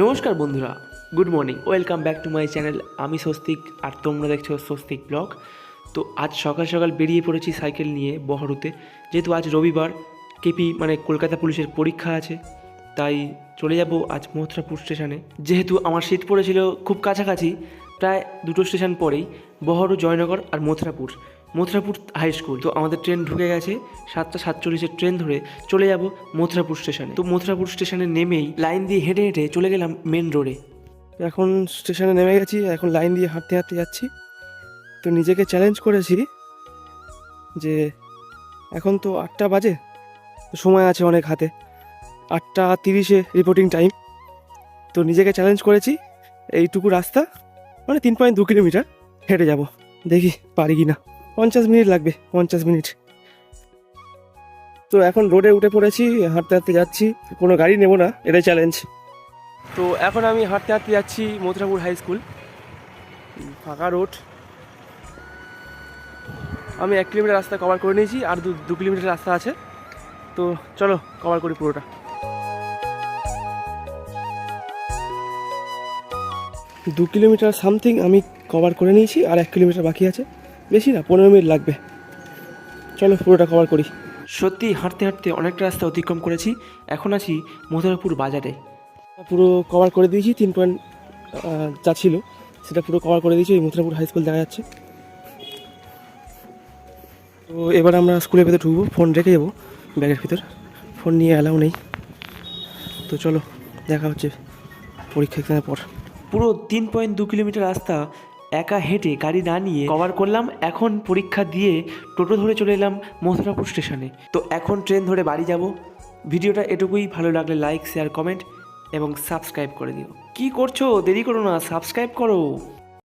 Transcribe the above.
নমস্কার বন্ধুরা, good morning, welcome back to my channel. আমি স্বস্তিক আর তোমরা দেখছো স্বস্তিক ব্লগ। তো আজ সকাল সকাল বেরিয়ে পড়েছি সাইকেল নিয়ে বহরুতে, যেহেতু আজ রবিবার, কেপি মানে কলকাতা পুলিশের পরীক্ষা আছে, তাই চলে যাব আজ মথুরাপুর স্টেশনে। যেহেতু আমার সিট পড়েছিল খুব কাছাকাছি, প্রায় দুটো স্টেশন পরেই, বহরু, জয়নগর আর মথুরাপুর হাই স্কুল। তো আমাদের ট্রেন ঢুকে গেছে, 7:47 ট্রেন ধরে চলে যাব মথুরাপুর স্টেশনে। তো মথুরাপুর স্টেশনে নেমেই লাইন দিয়ে হেঁটে হেঁটে চলে গেলাম মেন রোডে। এখন স্টেশনে নেমে গেছি, এখন লাইন দিয়ে হাঁটতে হাঁটতে যাচ্ছি। তো নিজেকে চ্যালেঞ্জ করেছি যে এখন তো 8টা বাজে, তো সময় আছে অনেক হাতে, 8:30 রিপোর্টিং টাইম। তো নিজেকে চ্যালেঞ্জ করেছি এইটুকু রাস্তা মানে 3.2 কিলোমিটার হেঁটে যাব, দেখি পারি কি না। 50 মিনিট লাগবে, 50 মিনিট। তো এখন রোডে উঠে পড়েছি, হাঁটতে হাঁটতে যাচ্ছি, কোনো গাড়ি নেব না, এটাই চ্যালেঞ্জ। তো এখন আমি হাঁটতে হাঁটতে যাচ্ছি মথুরাপুর হাই স্কুল, ফাঁকা রোড। আমি 1 কিলোমিটার রাস্তা কভার করে নিয়েছি, আর 2 কিলোমিটার রাস্তা আছে। তো চলো কভার করি পুরোটা। 2 কিলোমিটার সামথিং আমি কভার করে নিয়েছি, আর 1 কিলোমিটার বাকি আছে, বেশি না, 15 মিনিট লাগবে। চলো পুরোটা কভার করি। সত্যি হাঁটতে হাঁটতে অনেকটা রাস্তা অতিক্রম করেছি, এখন আছি মথুরাপুর বাজারে। পুরো কভার করে দিয়েছি, 3 পয়েন্ট যা ছিল সেটা পুরো কভার করে দিয়েছি। এই মথুরাপুর হাই স্কুল দেখা যাচ্ছে। তো এবার আমরা স্কুলের ভেতর ঢুকবো, ফোন রেখে যাবো ব্যাগের ভিতর, ফোন নিয়ে অ্যালাউ নেই। তো চলো দেখা হচ্ছে পরীক্ষা এক্সামের পর। পুরো 3.2 কিলোমিটার রাস্তা একা হেঁটে গাড়ি না নিয়ে কভার করলাম। এখন পরীক্ষা দিয়ে টোটো ধরে চলে এলাম মথুরাপুর স্টেশনে। তো এখন ট্রেন ধরে বাড়ি যাব। ভিডিওটা এটুকুই, ভালো লাগলে লাইক, শেয়ার, কমেন্ট এবং সাবস্ক্রাইব করে দিও। কি করছো? দেরি করো না, সাবস্ক্রাইব করো।